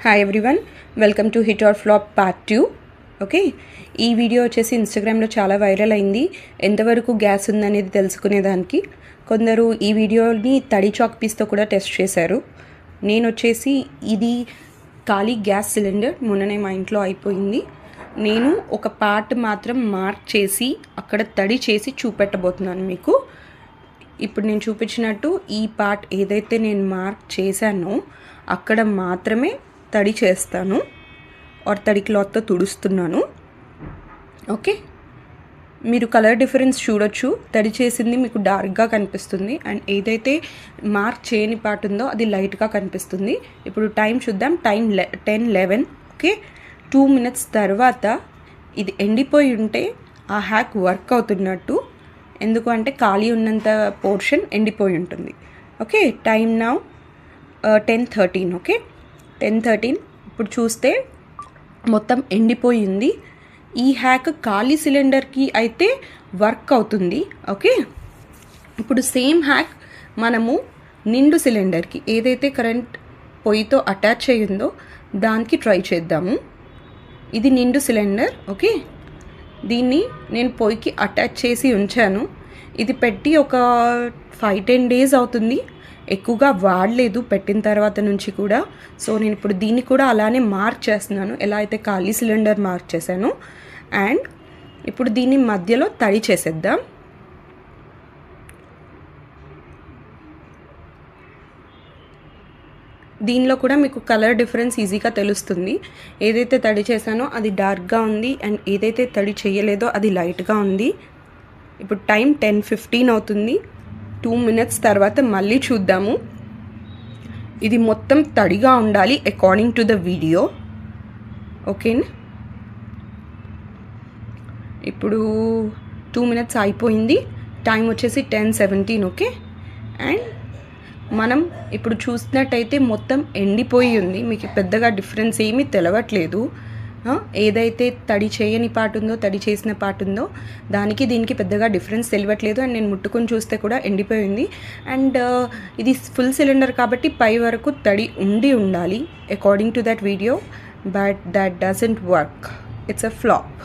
Hi everyone, welcome to hit or flop part 2. Okay, ఈ video వచ్చేసి ఇన్స్టాగ్రామ్లో చాలా వైరల్ అయింది. ఎంతవరకు గ్యాస్ ఉందనేది తెలుసుకునేదానికి కొందరు ఈ వీడియోని తడి చాక్ పీస్తో కూడా టెస్ట్ చేశారు. నేను వచ్చేసి ఇది ఖాళీ గ్యాస్ సిలిండర్ మొన్ననే మా ఇంట్లో అయిపోయింది. నేను ఒక పార్ట్ మాత్రం మార్క్ చేసి అక్కడ తడి చేసి చూపెట్టబోతున్నాను మీకు. ఇప్పుడు నేను చూపించినట్టు ఈ పార్ట్ ఏదైతే నేను మార్క్ చేశానో అక్కడ మాత్రమే తడి చేస్తాను ఆర్ తడి క్లాత్తో తుడుస్తున్నాను. ఓకే, మీరు కలర్ డిఫరెన్స్ చూడొచ్చు. తడి చేసింది మీకు డార్క్గా కనిపిస్తుంది అండ్ ఏదైతే మార్క్ చేయని పార్ట్ ఉందో అది లైట్గా కనిపిస్తుంది. ఇప్పుడు టైం చూద్దాం. టైం 10:11. ఓకే, 2 minutes తర్వాత ఇది ఎండిపోయి ఉంటే ఆ హ్యాక్ వర్క్ అవుతున్నట్టు. ఎందుకు అంటే ఖాళీ ఉన్నంత పోర్షన్ ఎండిపోయి ఉంటుంది. Okay, time now 10:13. ఓకే, 10:13. ఇప్పుడు చూస్తే మొత్తం ఎండిపోయింది. ఈ హ్యాక్ ఖాళీ సిలిండర్కి అయితే వర్క్ అవుతుంది. ఓకే, ఇప్పుడు సేమ్ హ్యాక్ మనము నిండు సిలిండర్కి ఏదైతే కరెంట్ పొయ్యితో అటాచ్ అయ్యిందో దానికి ట్రై చేద్దాము. ఇది నిండు సిలిండర్. ఓకే, దీన్ని నేను పొయ్యికి అటాచ్ చేసి ఉంచాను. ఇది పెట్టి ఒక 5-10 days అవుతుంది. ఎక్కువగా వాడలేదు పెట్టిన తర్వాత నుంచి కూడా. సో నేను ఇప్పుడు దీన్ని కూడా అలానే మార్క్ చేస్తున్నాను, ఎలా అయితే ఖాళీ సిలిండర్ మార్క్ చేశాను. అండ్ ఇప్పుడు దీన్ని మధ్యలో తడి చేసేద్దాం. దీనిలో కూడా మీకు కలర్ డిఫరెన్స్ ఈజీగా తెలుస్తుంది. ఏదైతే తడి చేశానో అది డార్క్గా ఉంది అండ్ ఏదైతే తడి చేయలేదో అది లైట్గా ఉంది. ఇప్పుడు టైం 10:15 అవుతుంది. 2 minutes తర్వాత మళ్ళీ చూద్దాము. ఇది మొత్తం తడిగా ఉండాలి అకార్డింగ్ టు ద వీడియో. ఓకేనా, ఇప్పుడు 2 minutes అయిపోయింది. టైం వచ్చేసి 10:17. ఓకే, అండ్ మనం ఇప్పుడు చూసినట్టయితే మొత్తం ఎండిపోయి ఉంది. మీకు పెద్దగా డిఫరెన్స్ ఏమీ తెలవట్లేదు. ఏదైతే తడి చేయని పార్ట్ ఉందో తడి చేసిన పార్ట్ ఉందో దానికి దీనికి పెద్దగా డిఫరెన్స్ తెలియట్లేదు. అండ్ నేను ముట్టుకొని చూస్తే కూడా ఎండిపోయింది. అండ్ ఇది ఫుల్ సిలిండర్ కాబట్టి పై వరకు తడి ఉండాలి according to that video. But that doesn't work. It's a flop.